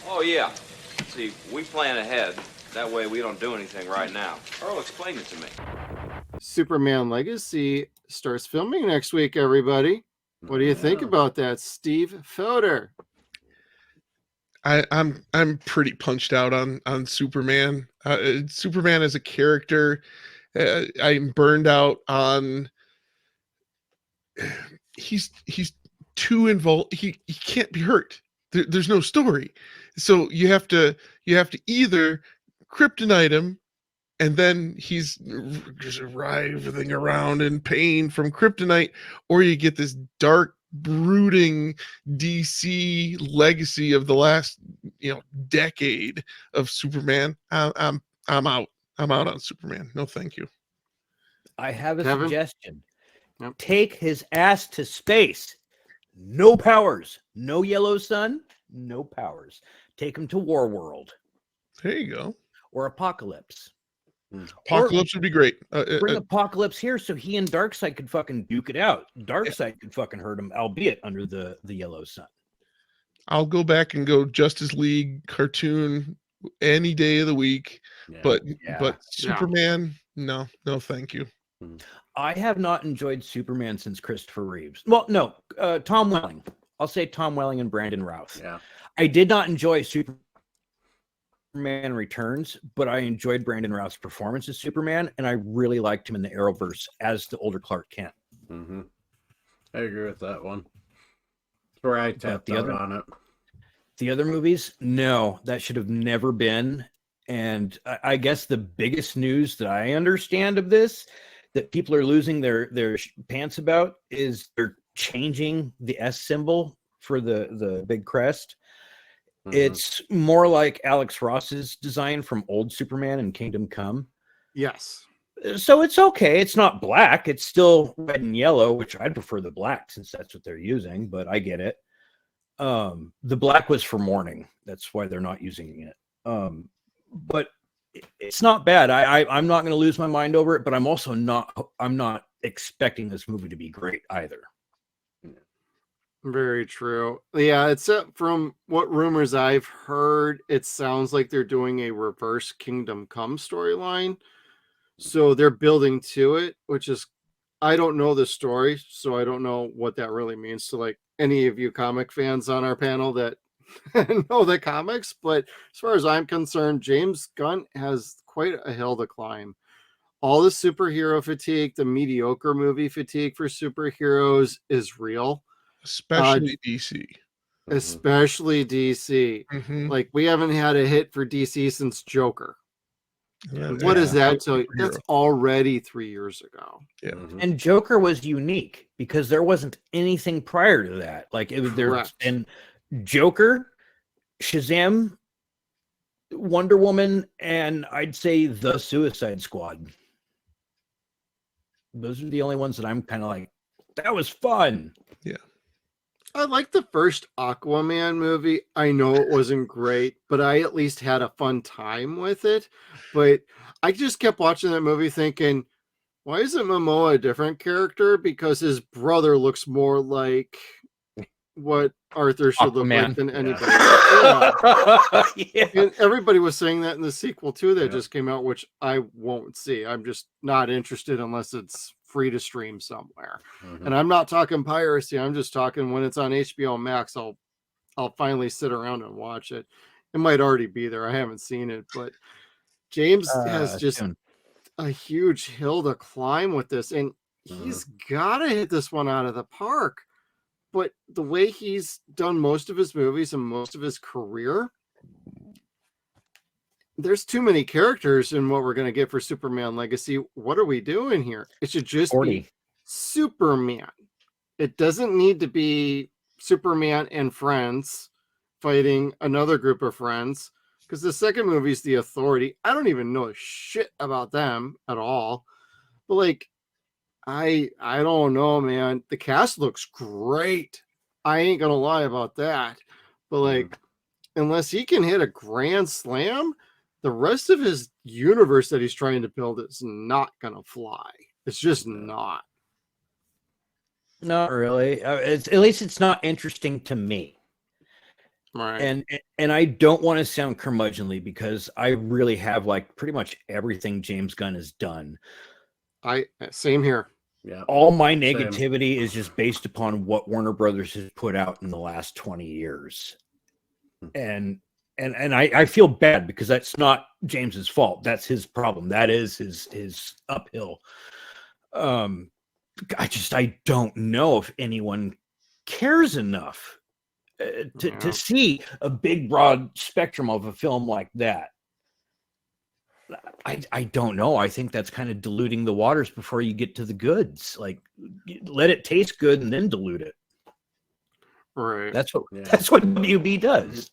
Oh, yeah. See, we plan ahead. That way we don't do anything right now. Earl, explain it to me. Superman Legacy starts filming next week, everybody. What do you think about that, Steve Fodor? I'm pretty punched out on Superman. Superman as a character, I'm burned out on. He's too involved. He can't be hurt. There's no story, so you have to either kryptonite him, and then he's just writhing around in pain from kryptonite, or you get this dark, brooding DC legacy of the last decade of Superman. I'm out. I'm out on Superman. No, thank you. I have a Kevin? suggestion. Yep. Take his ass to space. No powers. No yellow sun. No powers. Take him to War World There you go. or Apocalypse. Apocalypse would be great. Bring Apocalypse here so he and Darkseid could fucking duke it out. Darkseid could fucking hurt him, albeit under the yellow sun. I'll go back and go Justice League cartoon any day of the week. Yeah. But Superman, no, thank you. I have not enjoyed Superman since Christopher Reeves. Well, no, Tom Welling. I'll say Tom Welling and Brandon Routh. Yeah. I did not enjoy Superman Returns, but I enjoyed Brandon Routh's performance as Superman, and I really liked him in the Arrowverse as the older Clark Kent. Mm-hmm. I agree with that one. That's where I tapped out on it. The other movies, no, that should have never been. And I guess the biggest news that I understand of this, that people are losing their pants about, is they're changing the S symbol for the big crest. Mm-hmm. It's more like Alex Ross's design from old Superman and Kingdom Come. Yes. So it's okay. It's not black. It's still red and yellow, which I'd prefer the black since that's what they're using, but I get it. The black was for mourning. That's why they're not using it. But it's not bad. I'm not going to lose my mind over it, but I'm also not expecting this movie to be great either. Very true. Yeah, except from what rumors I've heard, it sounds like they're doing a reverse Kingdom Come storyline. So they're building to it, which is, I don't know the story, so I don't know what that really means to like any of you comic fans on our panel that know the comics. But as far as I'm concerned, James Gunn has quite a hill to climb. All the superhero fatigue, the mediocre movie fatigue for superheroes is real. Especially DC. Especially DC. Mm-hmm. Like, we haven't had a hit for DC since Joker. Yeah, what does that tell you? That's already 3 years ago. Yeah. Mm-hmm. And Joker was unique because there wasn't anything prior to that. Like it was there, and Joker, Shazam, Wonder Woman, and I'd say the Suicide Squad. Those are the only ones that I'm kind of like, that was fun. Yeah. I like the first Aquaman movie. I know it wasn't great, but I at least had a fun time with it. But I just kept watching that movie thinking, why isn't Momoa a different character? Because his brother looks more like what Arthur should look like than anybody. Yeah. And everybody was saying that in the sequel too that just came out, which I won't see. I'm just not interested unless it's free to stream somewhere. Mm-hmm. And I'm not talking piracy. I'm just talking when it's on HBO Max, I'll finally sit around and watch it. It might already be there. I haven't seen it, but James has just a huge hill to climb with this, and he's got to hit this one out of the park. But the way he's done most of his movies and most of his career, there's too many characters in what we're going to get for Superman Legacy. What are we doing here? It should just be Superman. It doesn't need to be Superman and friends fighting another group of friends, because the second movie is The Authority. I don't even know shit about them at all. But like, I don't know, man. The cast looks great. I ain't gonna lie about that. But like, unless he can hit a grand slam, the rest of his universe that he's trying to build is not gonna fly. It's just not. Not really. It's at least it's not interesting to me. Right. And I don't want to sound curmudgeonly because I really have like pretty much everything James Gunn has done. Same here. Yeah. All my Same. negativity is just based upon what Warner Brothers has put out in the last 20 years. And I feel bad because that's not James's fault. That's his problem. That is his uphill. I don't know if anyone cares enough to see a big broad spectrum of a film like that. I don't know. I think that's kind of diluting the waters before you get to the goods. Like, let it taste good and then dilute it. Right. That's what WB does.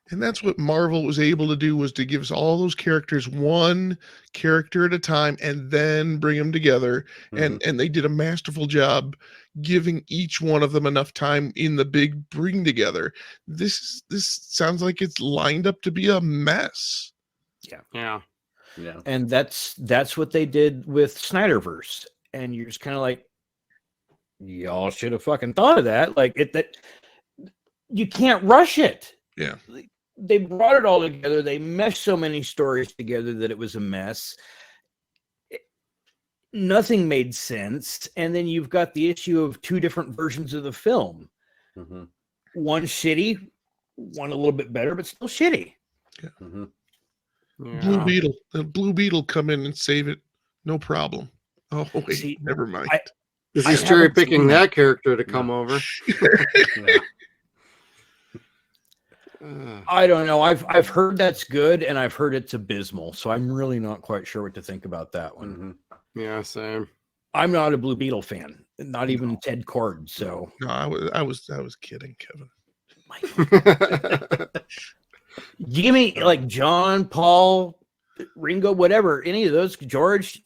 And that's what Marvel was able to do, was to give us all those characters one character at a time and then bring them together. Mhm. And they did a masterful job giving each one of them enough time in the big bring together. This sounds like it's lined up to be a mess. Yeah. Yeah. And that's what they did with Snyderverse. And you're just kind of like, y'all should have fucking thought of that. Like that you can't rush it. Yeah. They brought it all together. They meshed so many stories together that it was a mess. Nothing made sense. And then you've got the issue of two different versions of the film. Mm-hmm. One shitty, one a little bit better, but still shitty. Mm-hmm. Yeah. Blue Beetle come in and save it. No problem. Oh, wait, See, never mind. Because I he's cherry haven't picking seen that character to come over. Yeah. I don't know. I've heard that's good, and I've heard it's abysmal. So I'm really not quite sure what to think about that one. Mm-hmm. Yeah, same. I'm not a Blue Beetle fan, not even Ted Cord. So No, I was kidding, Kevin. give me like John, Paul, Ringo, whatever, any of those, George,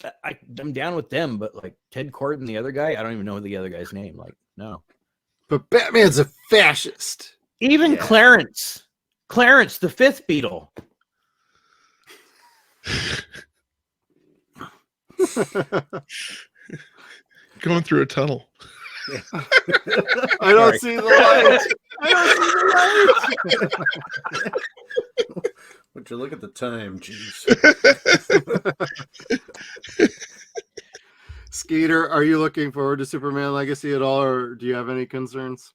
I'm down with them. But like Ted Cord and the other guy, I don't even know the other guy's name. Like, no. But Batman's a fascist. Even Clarence, the fifth Beetle. Going through a tunnel. I don't see the light. I don't see the light. Would you look at the time? Jeez. Skeeter, are you looking forward to Superman Legacy at all, or do you have any concerns?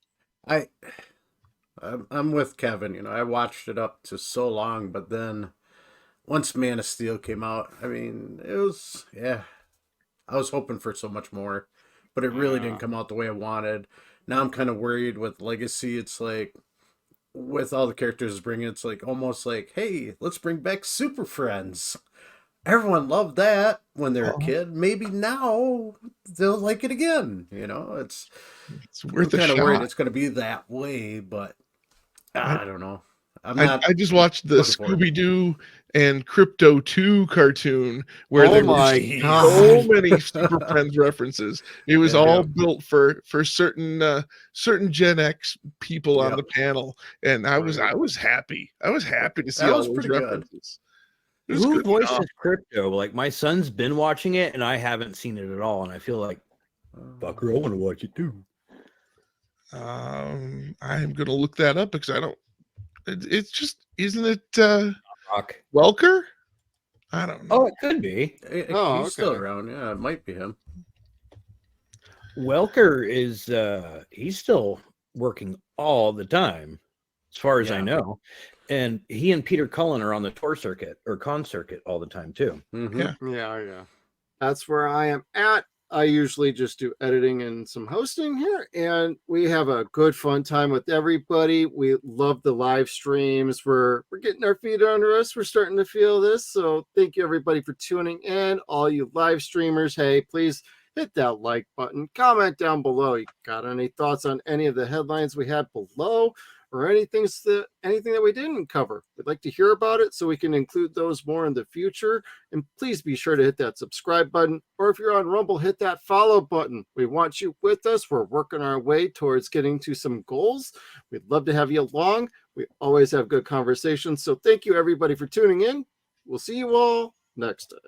I'm with Kevin. You know, I watched it up to so long, but then once Man of Steel came out, I mean, it was, yeah, I was hoping for so much more, but it really didn't come out the way I wanted. Now I'm kind of worried with Legacy. It's like, with all the characters bringing, it's like almost like, hey, let's bring back Super Friends. Everyone loved that when they were a kid. Maybe now they'll like it again. You know, it's worth a kind of worried shot. it's going to be that way, but I don't know. I just watched the looking forward to it. Scooby-Doo and Crypto 2 cartoon where Oh there my were God. so many Super Friends references. It was Yeah. all built for certain Gen X people on Yep. the panel, and I was happy. I was happy to see That all was those pretty good. references. It was Who good voices stuff. Crypto? Like my son's been watching it, and I haven't seen it at all. And I feel like, fucker, I want to watch it too. I'm gonna look that up because I don't. It's just, isn't it Rock. Welker? I don't know. Oh, it could be. Oh, He's still okay. around. Yeah, it might be him. Welker is he's still working all the time, as far as I Yeah. know. And he and Peter Cullen are on the tour circuit or con circuit all the time too. Mm-hmm. Yeah. Yeah. That's where I am at. I usually just do editing and some hosting here, and we have a good fun time with everybody. We love the live streams. We're getting our feet under us. We're starting to feel this. So thank you everybody for tuning in. All you live streamers, hey, please hit that like button. Comment down below. You got any thoughts on any of the headlines we had below? Or anything that we didn't cover. We'd like to hear about it so we can include those more in the future. And please be sure to hit that subscribe button. Or if you're on Rumble, hit that follow button. We want you with us. We're working our way towards getting to some goals. We'd love to have you along. We always have good conversations. So thank you everybody for tuning in. We'll see you all next time.